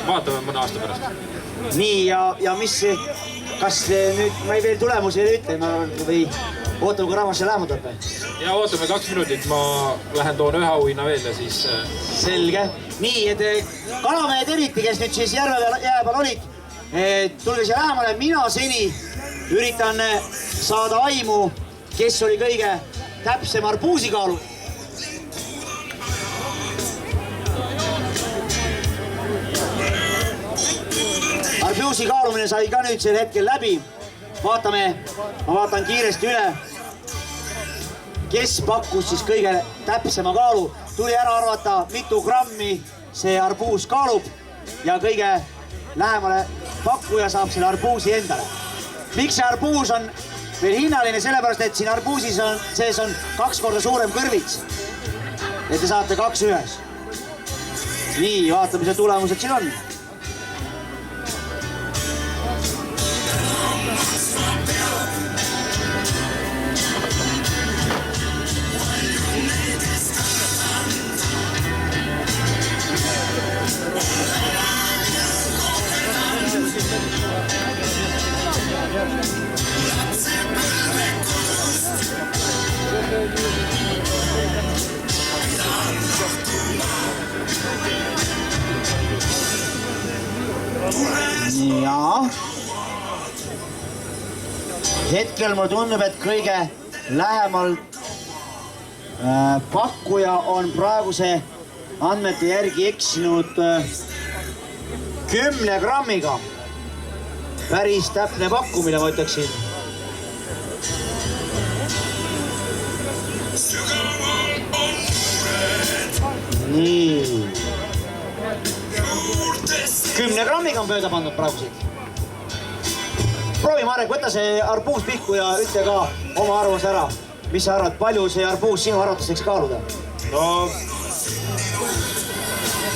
vaatame mõne aasta pärast. Nii, ja mis, kas nüüd, ma ei veel tulemusi ei ütle, või ootame, kui rahvas lähemalt võtab? Ja ootame 2 minutit, ma lähen toon ühe auhinna veel ja siis... Selge. Nii, et kalamehed eriti, kes nüüd siis jää peal olid, tulge siia lähemale, mina seni üritan saada aimu, kes oli kõige täpsem arbuusikaalu. Arbuusi kaalumine sai ka nüüd sel hetkel läbi. Ma vaatan kiiresti üle, kes pakkus siis kõige täpsema kaalu. Tuli ära arvata, mitu grammi see arbuus kaalub ja kõige lähemale pakkuja saab selle arbuusi endale. Miks see arbuus on veel hinnaline? Sellepärast, et siin arbuusis sees on 2 korda suurem kõrvits. Et te saate 2 ühes. Nii, vaatame, mis tulemused siin on. Ja hetkel mulle tundub, et kõige lähemal pakkuja on praeguse andmete järgi eksinud 10 grammiga. Päris täpne pakkumine, ma ütleksin. Nii. 10 grammiga on mööda pandud praegusid. Proovi, Marek, võta see arbuus pihku ja ütle ka oma arvus ära. Mis sa arvad, palju see arbuus sinu arvates võiks kaaluda? No,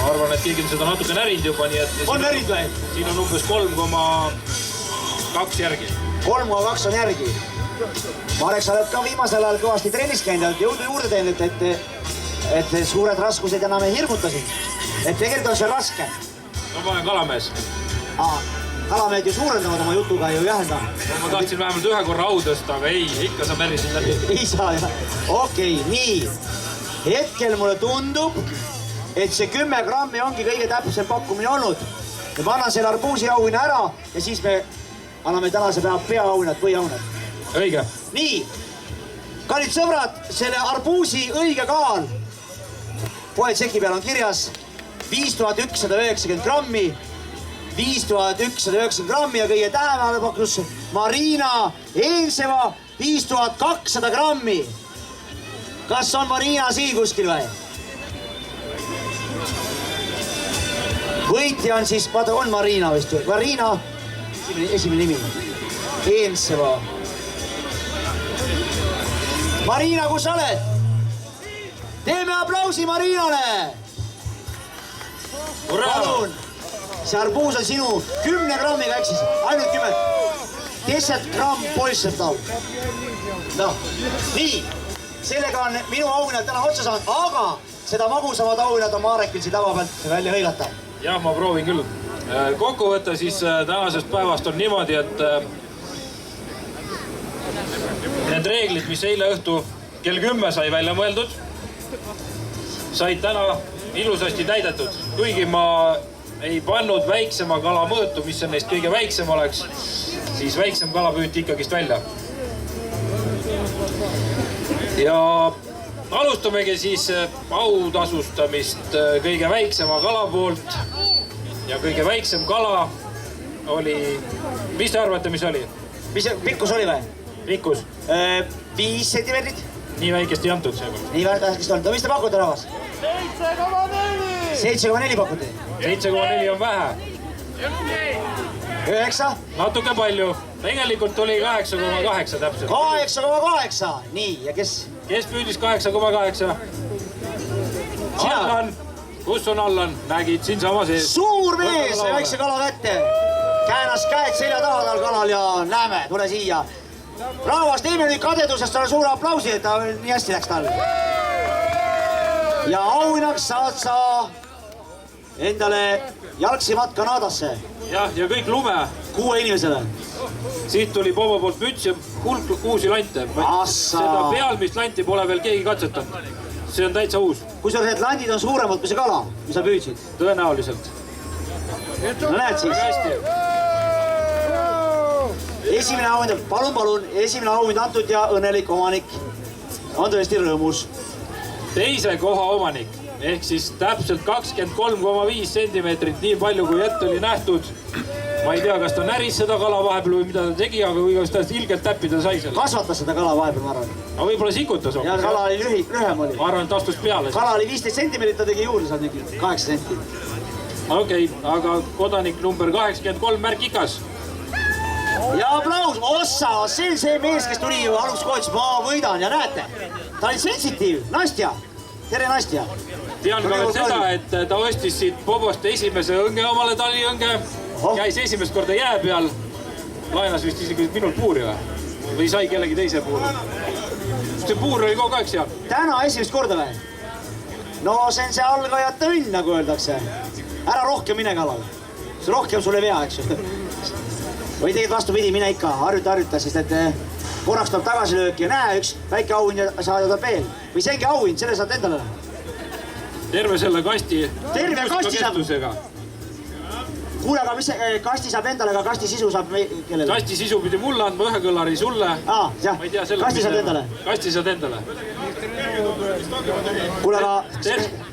ma arvan, et keegi on seda natuke närinud juba, nii et... On närinud või? Siin on umbes 3,2 järgi. 3,2 on järgi. Marek, sa oled ka viimasel ajal kõvasti trennis käinud, jõudu juurde teinud, et suured raskused enam ei hirmutasid. Et tegelikult on see raske. No ma olen kalamees. Kalamehed ju suurendavad oma jutuga ju jähenda. Ma tahtsin vähemalt 1 korra au tõsta, aga ei, ikka sa pärisid läbi. Ei saa, jah. Okei, nii. Hetkel mulle tundub, et see 10 grammi ongi kõige täpsem pakkumine olnud. Ma annan selle arbuusi auhinna ära ja siis me anname tänase päeva peaauhinnad, põhiauhinnad. Õige. Nii. Kallid sõbrad, selle arbuusi õige kaal. Poetseki peal on kirjas 5190 grammi. 5190 grammi ja kõige tähemale pakkus Marina Eenseva 5200 grammi. Kas on Marina siin kuskil või? Võitja on siis, vaata, on Marina vist või? Marina, esimene nimi. Eenseva. Marina, kus sa oled? Teeme aplausi Marinale! Palun! See arbuus on sinu 10 grammiga eksis, ainult 10. 10 gramm poissetav. No, nii. Sellega on minu auhinnad täna otsa saanud, aga seda magusamad auhinnad on Marekil siin tava pealt välja hõigata. Jah, ma proovin küll. Kokkuvõte siis tänasest päevast on niimoodi, et need reeglid, mis eile õhtu kell 10 sai välja mõeldud, said täna ilusasti täidetud. Kuigi ma ei pannud väiksema kala mõõtu, mis on neist kõige väiksem oleks, siis väiksem kala püüti ikkagist välja. Ja alustamegi siis autasustamist kõige väiksema kala poolt. Ja kõige väiksem kala oli... Mis te arvate, mis oli? Mis pikkus oli või? Pikkus? 5 sentimeetrit. Nii väikest ei antud seega. Nii väikest on. Mis te pakute, rahvas? 7,4 pakuti. 7,4 on vähe. 9? Natuke palju. Tegelikult oli 8,8 täpselt. 8,8. Nii, ja kes? Kes püüdis 8,8? Allan. Kus on Allan? Nägid siin sama sees. Suur mees väikse kala kätte. Käänas käed selja taha tal kalal ja näeme, tule siia. Rahvas, teeme nüüd kadedusest talle suure aplausi, et ta nii hästi läks tal. Ja auhinnaks saad sa endale jalgsimat Kanadasse. jah, ja kõik lume. 6 inimesele. Siit tuli Bobo poolt müts ja hulk uusi lante. Seda pealmist lanti pole veel keegi katsetanud. See on täitsa uus. Kusjuures need landid on suuremad kui see kala, mis sa püüdsid. Tõenäoliselt. No näed siis. Esimene auhind, palun, esimene auhind antud ja õnnelik omanik on tõesti rõõmus. Teise koha omanik ehk siis täpselt 23,5 sentimeetrit, nii palju kui ette oli nähtud. Ma ei tea, kas ta näris seda kala vahepeal või mida ta tegi, aga kas ta ilgelt täppida sai selle. Kasvatas seda kala vahepeal, ma arvan. Aga võib-olla sikutas hoopis. Ja kala oli lühem oli. Ma arvan, et astus peale. Kala oli 15 sentimeetrit, ta tegi juurde, sa tegi 8 senti. Okei, aga kodanik number 83 märk ikas. Ja aplaus, ossa, see on see mees, kes tuli aluskoodis, ma võidan ja näete. Ta oli sensitiiv, Nastja. Tere, Nastja. Tean ka veel seda, et ta ostis siit Bobost esimese õnge omale taliõnge. Käis esimest korda jää peal. Lainas vist isegi minult puuri või sai kellegi teise puuri. See puur oli kogu aeg seal. Täna esimest korda või? No see on see algajate õnn, nagu öeldakse. Ära rohkem mine kalale. See rohkem sulle vea, eks ju. Või tegid vastupidi, mine ikka, harjuta, sest et korraks tuleb tagasilöök ja näe, üks väike auhind ja saada ta veel. Või see ongi auhind, selle saad endale. Terve selle kasti. Terve kasti saab. Kuule, aga mis kasti saab endale, aga kasti sisu saab kellele? Kasti sisu pidi mulle andma, ühe kõlari sulle. Jah, kasti saab endale. Kasti saad endale. Kuule, aga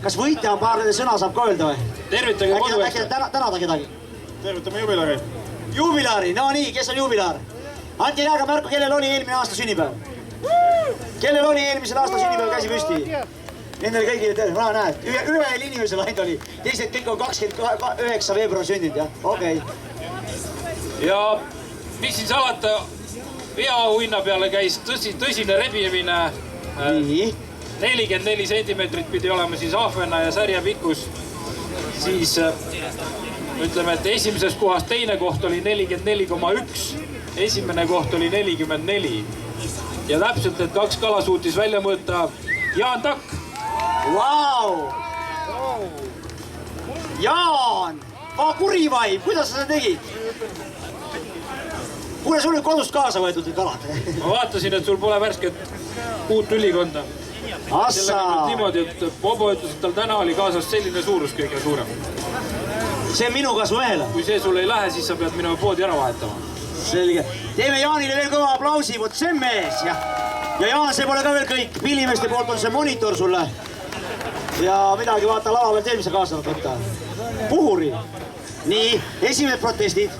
kas võitja paar sõna saab ka öelda või? Tervitage kodu eest. Äkki tänada kedagi? Tervitame jubilari. Jubilari, no nii, kes on jubilar? Anti näega märku, kellel oli eelmine aasta sünnipäev? Kellel oli eelmisel aasta sünnipäev, käsi püsti? Nendele kõigile terve, näed, ühel inimesel ainult oli. Teised kõik on 29 veebruar sündinud, jah, okei. Ja mis siin salata, veaauhinna peale käis tõsine rebimine. Nii. 44 sentimeetrit pidi olema siis ahvenna ja särje pikkus. Siis ütleme, et esimesest kohast teine koht oli 44,1. Esimene koht oli 44. Ja täpselt need 2 kala suutis välja mõõta Jaan Takk. Vau! Jaan! Kurivaim, kuidas sa seda tegid? Kuule, sul oli kodust kaasa võetud need kalad. Ma vaatasin, et sul pole värsket uut ülikonda. Assa! Niimoodi, et Bobo ütles, et tal täna oli kaasas selline suurus kõige suurem. See on minu kasvu mehele. Kui see sul ei lähe, siis sa pead minema poodi ära vahetama. Selge. Teeme Jaanile veel kõva aplausi, vot see mees. Ja Jaan, see pole ka veel kõik. Pillimeeste poolt on see monitor sulle. Ja midagi vaata lava pealt eelmise kaasanud võtta. Puhuri. Nii, esimesed protestid.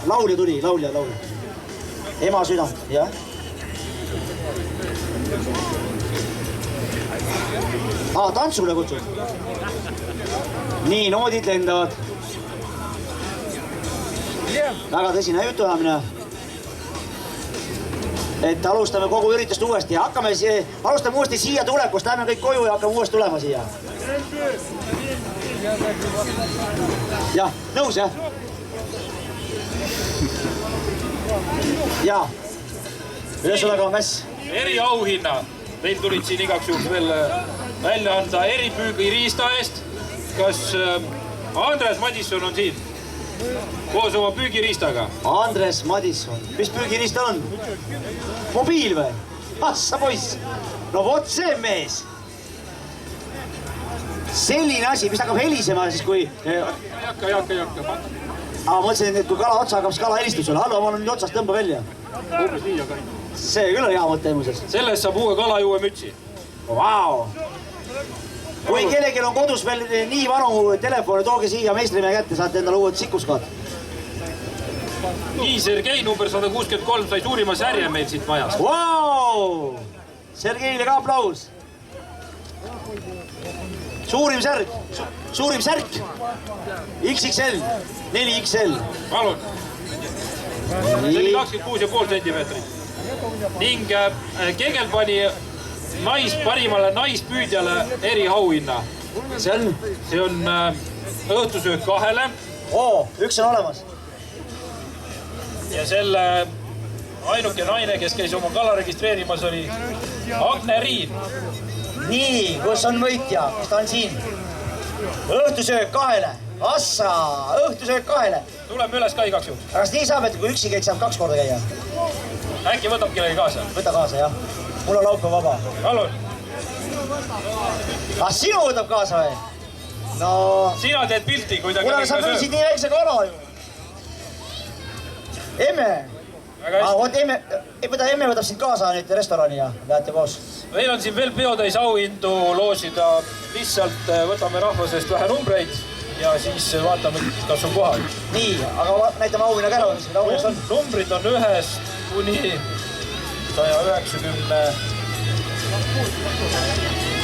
Laulja tuli, laulja. Ema südant, jah. Tantsule kutsud. Nii, noodid lendavad. Väga tõsine jutuajamine. Et alustame kogu üritust uuesti. Alustame uuesti siia tulekust. Lähme kõik koju ja hakkame uuesti tulema siia. Jah, nõus, jah? Jaa. Ühesõnaga on mäss. Eriauhinna. Teil tulid siin igaks juhul veel välja anda eripüügiriista eest. Kas Andres Madisson on siin? Koos oma püügiriistaga. Andres Madisson. Mis püügiriista on? Mobiil või? Assa poiss. No vot see mees. Selline asi, mis hakkab helisema siis kui... Ei hakka. Ma mõtlesin, et kui kala otsa hakkab, siis kala helistab sulle. Hallo, ma olen nüüd otsast tõmba välja. Umbes nii, aga... See küll on hea mõte muuses. Sellest saab uue kalajuue mütsi. Vau! Kui kellelgi on kodus veel nii vanu telefoni, tooge siia meistrimehe kätte, saate endale uued sikuskaad. Nii, Sergei number 163 sai suurima särje meil siit majast. Vau! Sergeile ka aplaus. Suurim särk. XXL, 4XL. Palun. See oli 26,5 sentimeetrit. Ning Kegel pani parimale naispüüdjale eriauhinna. See on õhtusöök 2. Üks on olemas. Ja selle ainuke naine, kes käis oma kala registreerimas, oli Agne Riin. Nii, kus on võitja? Kas ta on siin? õhtusöök 2-le. Assa, õhtusöök 2-le. tuleme üles ka igaks juhuks. Kas nii saab, et kui üksi käid, saab 2 korda käia? Äkki võtab kellegi kaasa? Võta kaasa, jah. Mul on laupäev vaba. Palun. Sinu võtab kaasa või? No... Sina teed pilti, kui ta kuule, sa püüsid nii väikse kala ju. Emme. Oot, emme võtab sind kaasa nüüd restorani ja lähete koos. Meil on siin veel peotäis auhindu loosida. Lihtsalt võtame rahva seest vähe numbreid ja siis vaatame, kas on kohal. Nii, aga näitame auhinnaga ära, mis meil auhinnaks on. Numbrid on 1 kuni 190.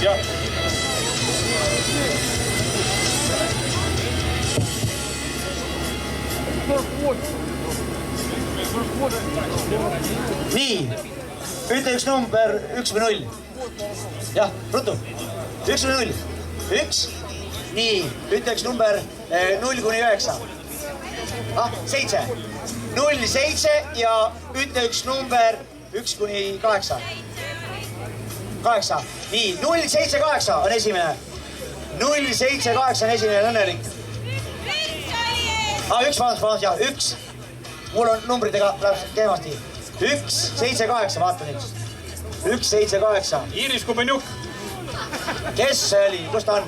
Jah. Nii, ütle üks number 1 või 0. Jah, rutu. 1 või 0. 1. Nii, ütle üks number 0 kuni 9. 7. 0, 7 ja ütle üks number 1 kuni 8. 8. Nii, 0, 7, 8 on esimene. 0, 7, 8 on esimene õnnelik. 1, vabandust, jah, 1. Mul on numbritega kehvasti. 1, 7, 8, vaata nüüd. 1, 7, 8. Iiris Kubenjuk. Kes see oli? Kus ta on?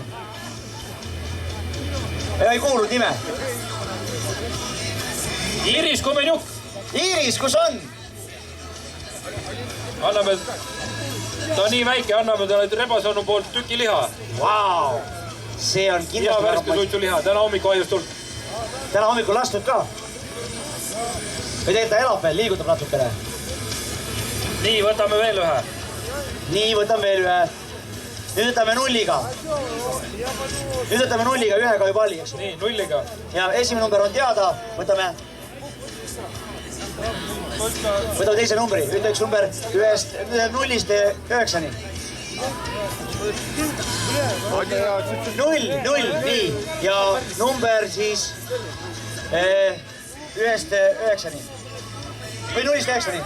Ei kuulnud nime. Iiris Kubenjuk. Iiris, kus on? Anname, ta on nii väike, anname talle rebasonu poolt tüki liha. Vau! See on Hea kindlasti värske suitsuliha, täna hommiku ajust tulnud. Täna hommikul lastud ka. Või tegelikult ta elab veel, liigutab natukene. Nii, võtame veel ühe. Nii, võtame veel ühe. Nüüd võtame 0-ga. Nüüd võtame 0-ga, 1-ga juba oli, eks. Nii, 0-ga. Ja esimene number on teada. Võtame teise numbri. Ütle üks number 1-st 0-st 9-ni. 0, nii. Ja number siis 1-st 9-ni. Või 0-st 9-ni.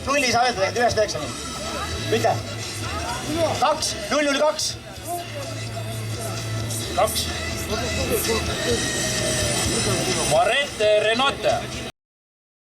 0-i saa öelda tegelikult 1-st 9-ni. Ütle. 2, 0, 2. 2. Marette Renate.